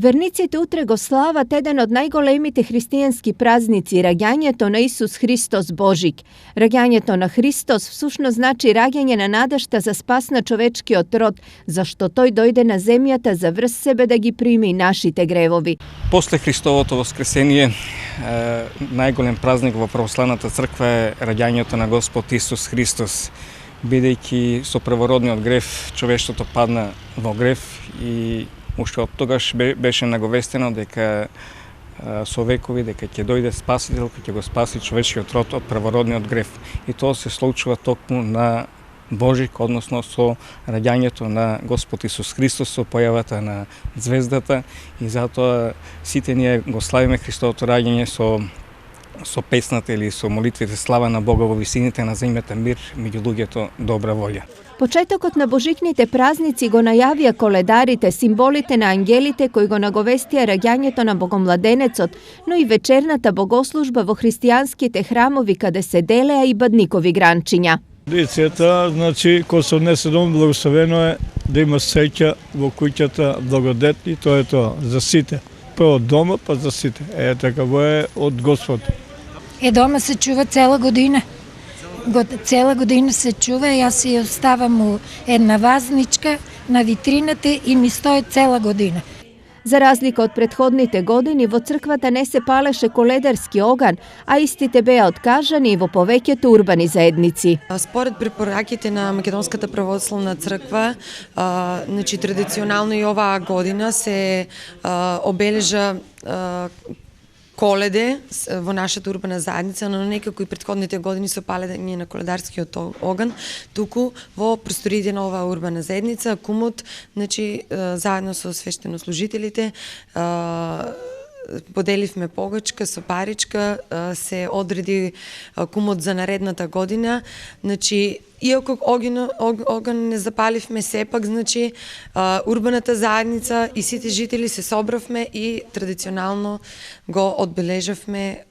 Верниците утре го слават еден од најголемите христијански празници, раѓањето на Исус Христос Божик. Раѓањето на Христос всушност значи раѓање на надежта за спас на човечкиот род, зашто тој дојде на земјата за врз себе да ги прими нашите гревови. После Христовото воскресение, најголем празник во православната црква е раѓањето на Господ Исус Христос. Бидејќи со првородниот грев човештвото падна во грев и уште од тогаш беше наговестено дека со векови дека ќе дојде Спасител, кој ќе го спаси човечкиот род од првородниот грев. И тоа се случува токму на Божик, односно со раѓањето на Господ Исус Христос, со појавата на звездата, и затоа сите ние го славиме Христовото раѓање со песната или со молитвите слава на Бога во висините, на земјата мир, меѓу луѓето добра волја. Почетокот на божикните празници го најавија коледарите, символите на ангелите кои го наговестија раѓањето на Богомладенецот, но и вечерната богослужба во христијанските храмови каде се делеа и бадникови гранчиња. Традицијата, значи, кој се однесе дом, благословено е да има среќа во куќата, благодет, и тоа е тоа, за сите. Прво дома, па за сите. Такаво е од Господ. Дома се чува цела година. Цела година се чува, јас си оставам една вазничка на витрината и ми стои цела година. За разлика од претходните години, во црквата не се палеше коледарски оган, а истите беа откажани во повеќето урбани заедници. Според препораките на Македонската православна црква, значи традиционално и оваа година се обележа Коледе во нашата урбана заедница, но некако и претходните години со палење на коледарскиот оган, туку во просториите на оваа урбана заедница, кумот, значи, заедно со свештенослужителите, поделивме погачка со паричка, се одреди кумот за наредната година, значи, иако оган не запаливме, сепак, значи, урбаната заедница и сите жители се собравме и традиционално го одбележавме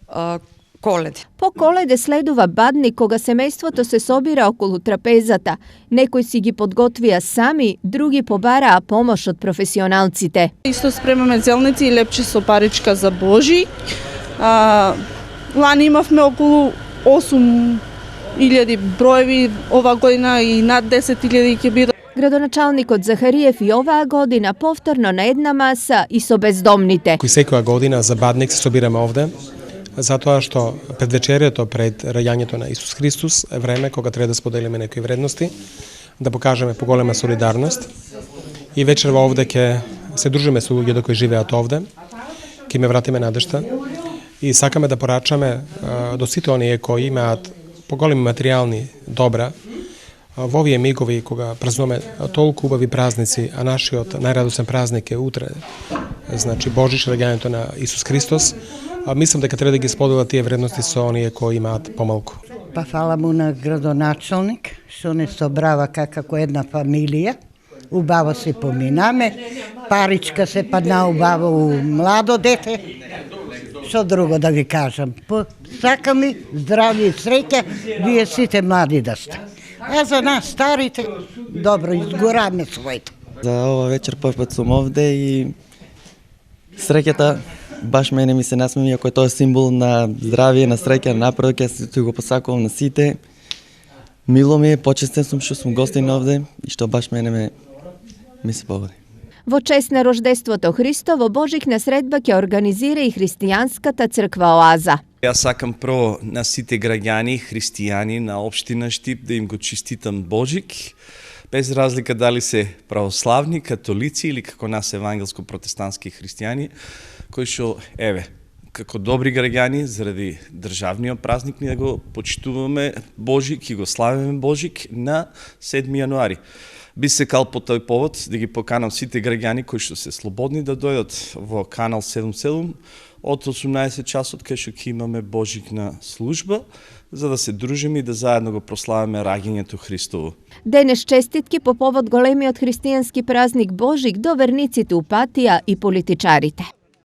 Коледе. По Коледе следува бадник кога семејството се собира околу трапезата. Некои си ги подготвија сами, други побараа помош од професионалците. Исто спремаме зелници и лепче со паричка за Божик. Лани имавме околу 8.000 броеви, ова година и над 10.000 ќе бидат. Градоначалникот Захариев и оваа година повторно на една маса и со бездомните. Кој секоја година за бадник се собираме овде, затоа што предвечерието пред раѓањето на Исус Христос е време кога треба да споделиме некои вредности, да покажеме поголема солидарност, и вечерва овде ќе се дружиме со луѓето кои живеат овде, ќе ме вратиме надежта и сакаме да порачаме до сите оние кои имаат поголеми материјални добра во овие мигови кога празнуваме толку убави празници, а нашиот најрадосен празник е утре, значи Божич, раѓањето на Исус Христос. Мислам дека треба да ги споделат тие вредности со оние кои имаат помалку. Па фала му на градоначалник, што не собрава како една фамилија. Убаво се поминаме, паричка се падна убаво у младо дете. Што друго да ви кажам? Сакам и здравје и среќа, вие сите млади да сте. А за нас старите, добро, изгораме своите. За ова вечер првпат сум овде и среќата баш мене ми се насмева, иако тоа е символ на здравје, на среќа, на напредок, јас го посакувам на сите. Мило ми е, почестен сум што сум гостин овде и што баш мене ми се поводи. Во чест на рождеството Христово, Божикна средба ќе организира и христијанската црква Оаза. Јас сакам прво на сите граѓани, христијани на општина Штип да им го честитам Божик, без разлика дали се православни, католици или како нас евангелско-протестантски христијани, кои што, како добри граѓани, заради државниот празник ние го почитуваме Божик и го славиме Божик на 7 јануари. Би се кал по тој повод да ги поканам сите граѓани кои што се слободни да дојдат во канал 77 од 18 часот, кај што ќе имаме Божикна служба, за да се дружиме и да заедно го прославиме раѓањето Христово. Денес честитки по повод големиот христијански празник Божик до верниците у Патија и политичарите.